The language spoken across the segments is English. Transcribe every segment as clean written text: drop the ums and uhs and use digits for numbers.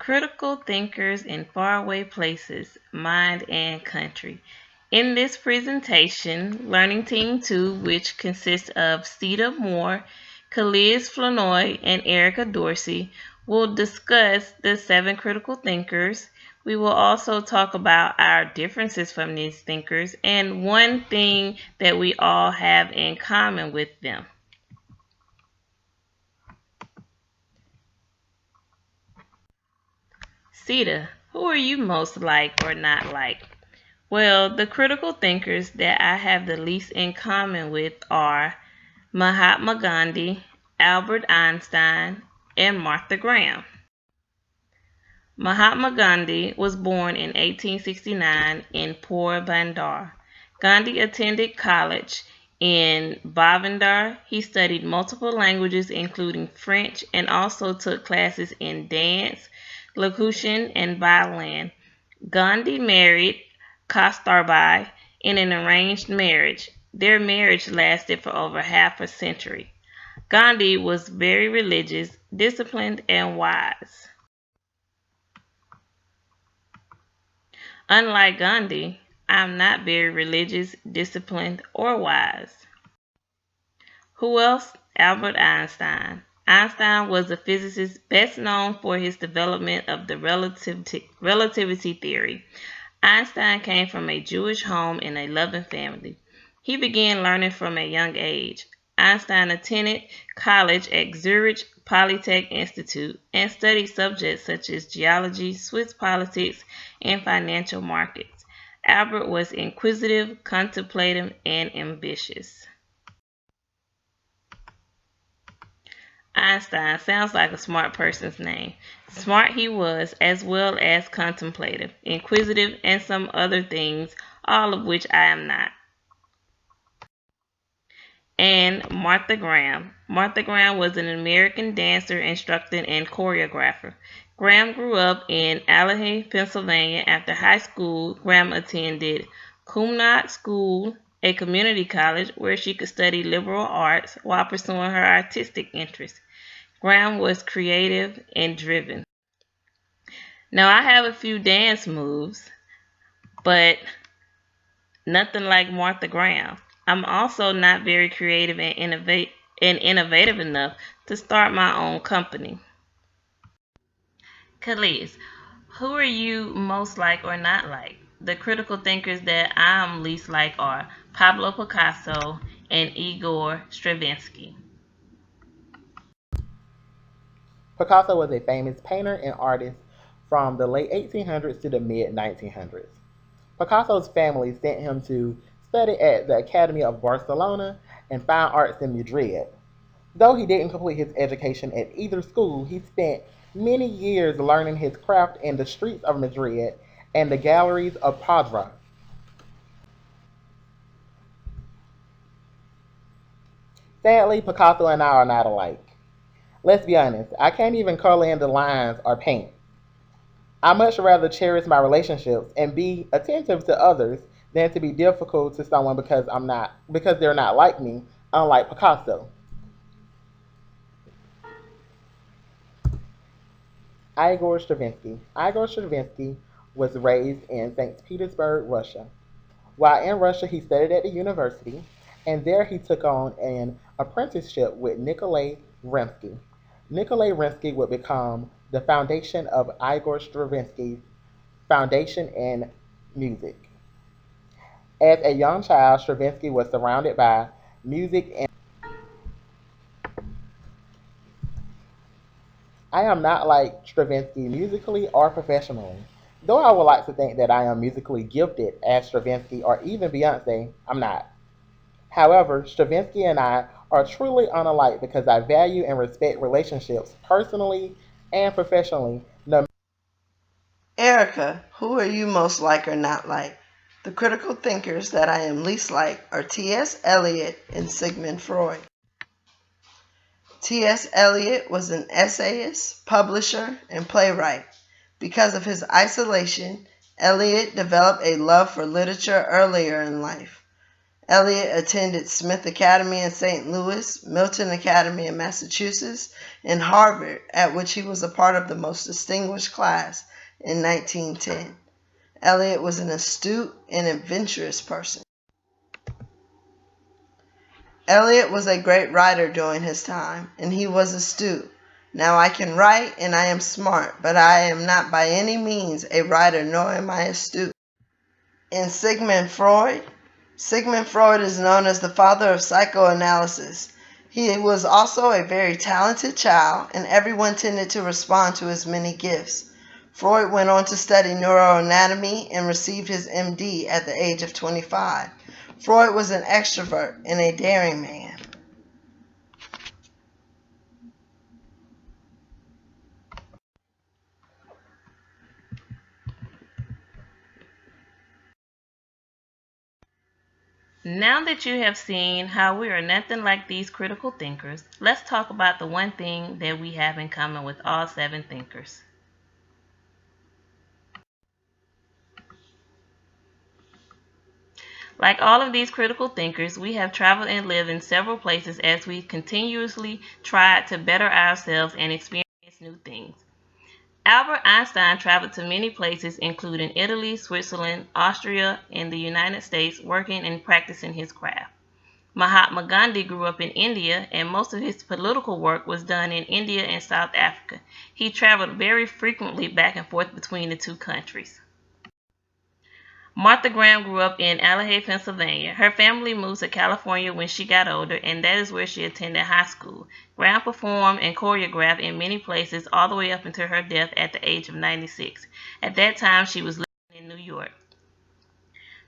Critical Thinkers in Faraway Places, Mind and Country. In this presentation, Learning Team 2, which consists of Sita Moore, Khaalis Flournoy, and Erica Dorsey, will discuss the 7 critical thinkers. We will also talk about our differences from these thinkers and one thing that we all have in common with them. Sita, who are you most like or not like? Well, the critical thinkers that I have the least in common with are Mahatma Gandhi, Albert Einstein, and Martha Graham. Mahatma Gandhi was born in 1869 in Porbandar. Gandhi attended college in Bhavandar. He studied multiple languages, including French, and also took classes in dance, locution, and violin. Gandhi married Kasturbai in an arranged marriage. Their marriage lasted for over half a century. Gandhi was very religious, disciplined, and wise. Unlike Gandhi, I'm not very religious, disciplined, or wise. Who else? Albert Einstein. Einstein was a physicist best known for his development of the relativity theory. Einstein came from a Jewish home in a loving family. He began learning from a young age. Einstein attended college at Zurich Polytech Institute and studied subjects such as geology, Swiss politics, and financial markets. Albert was inquisitive, contemplative, and ambitious. Einstein sounds like a smart person's name. Smart he was, as well as contemplative, inquisitive, and some other things, all of which I am not. And Martha Graham. Martha Graham was an American dancer, instructor, and choreographer. Graham grew up in Allegheny, Pennsylvania. After high school, Graham attended Cumnock School, a community college where she could study liberal arts while pursuing her artistic interests. Graham was creative and driven. Now, I have a few dance moves, but nothing like Martha Graham. I'm also not very creative and innovative enough to start my own company. Khaalis, who are you most like or not like? The critical thinkers that I'm least like are Pablo Picasso and Igor Stravinsky. Picasso was a famous painter and artist from the late 1800s to the mid 1900s. Picasso's family sent him to study at the Academy of Barcelona and Fine Arts in Madrid. Though he didn't complete his education at either school, he spent many years learning his craft in the streets of Madrid and the galleries of Padua. Sadly, Picasso and I are not alike. Let's be honest, I can't even color in the lines or paint. I much rather cherish my relationships and be attentive to others than to be difficult to someone because they're not like me, unlike Picasso. Igor Stravinsky was raised in St. Petersburg, Russia. While in Russia, he studied at the university, and there he took on an apprenticeship with Nikolai Rimsky. Nikolai Rimsky would become the foundation of Igor Stravinsky's foundation in music. As a young child, Stravinsky was surrounded by music and I am not like Stravinsky musically or professionally. Though I would like to think that I am musically gifted as Stravinsky or even Beyonce, I'm not. However, Stravinsky and I are truly unalike because I value and respect relationships personally and professionally. No. Erica, who are you most like or not like? The critical thinkers that I am least like are T.S. Eliot and Sigmund Freud. T.S. Eliot was an essayist, publisher, and playwright. Because of his isolation, Eliot developed a love for literature earlier in life. Eliot attended Smith Academy in St. Louis, Milton Academy in Massachusetts, and Harvard, at which he was a part of the most distinguished class in 1910. Eliot was an astute and adventurous person. Eliot was a great writer during his time, and he was astute. Now I can write and I am smart, but I am not by any means a writer, nor am I astute. And Sigmund Freud is known as the father of psychoanalysis. He was also a very talented child, and everyone tended to respond to his many gifts. Freud went on to study neuroanatomy and received his MD at the age of 25. Freud was an extrovert and a daring man. Now that you have seen how we are nothing like these critical thinkers, let's talk about the one thing that we have in common with all 7 thinkers. Like all of these critical thinkers, we have traveled and lived in several places as we continuously tried to better ourselves and experience new things. Albert Einstein traveled to many places, including Italy, Switzerland, Austria, and the United States, working and practicing his craft. Mahatma Gandhi grew up in India, and most of his political work was done in India and South Africa. He traveled very frequently back and forth between the two countries. Martha Graham grew up in Alahay, Pennsylvania. Her family moved to California when she got older, and that is where she attended high school. Graham performed and choreographed in many places all the way up until her death at the age of 96. At that time, she was living in New York.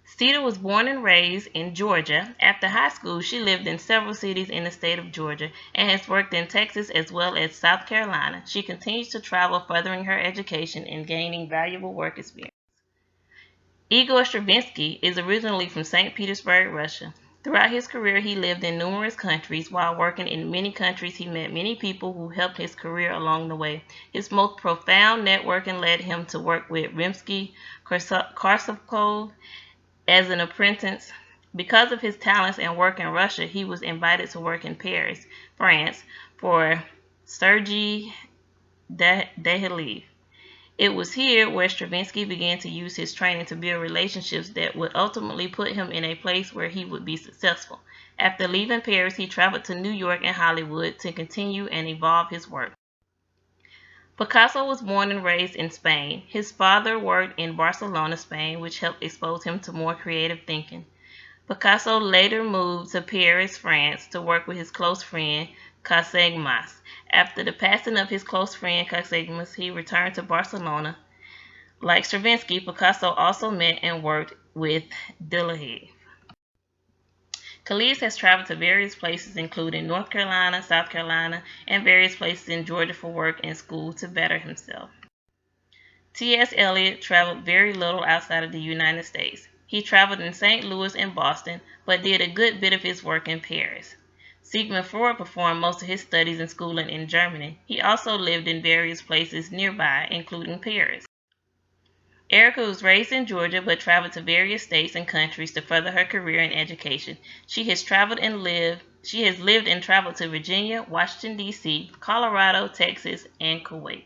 Sita was born and raised in Georgia. After high school, she lived in several cities in the state of Georgia and has worked in Texas as well as South Carolina. She continues to travel, furthering her education and gaining valuable work experience. Igor Stravinsky is originally from St. Petersburg, Russia. Throughout his career, he lived in numerous countries. While working in many countries, he met many people who helped his career along the way. His most profound networking led him to work with Rimsky-Korsakov as an apprentice. Because of his talents and work in Russia, he was invited to work in Paris, France, for Sergei Diaghilev. It was here where Stravinsky began to use his training to build relationships that would ultimately put him in a place where he would be successful. After leaving Paris, he traveled to New York and Hollywood to continue and evolve his work. Picasso was born and raised in Spain. His father worked in Barcelona, Spain, which helped expose him to more creative thinking. Picasso later moved to Paris, France, to work with his close friend Casagemas. After the passing of his close friend Casagemas, he returned to Barcelona. Like Stravinsky, Picasso also met and worked with Diaghilev. Khaalis has traveled to various places including North Carolina, South Carolina, and various places in Georgia for work and school to better himself. T.S. Eliot traveled very little outside of the United States. He traveled in St. Louis and Boston, but did a good bit of his work in Paris. Sigmund Freud performed most of his studies and schooling in Germany. He also lived in various places nearby, including Paris. Erica was raised in Georgia but traveled to various states and countries to further her career and education. She has lived and traveled to Virginia, Washington, D.C., Colorado, Texas, and Kuwait.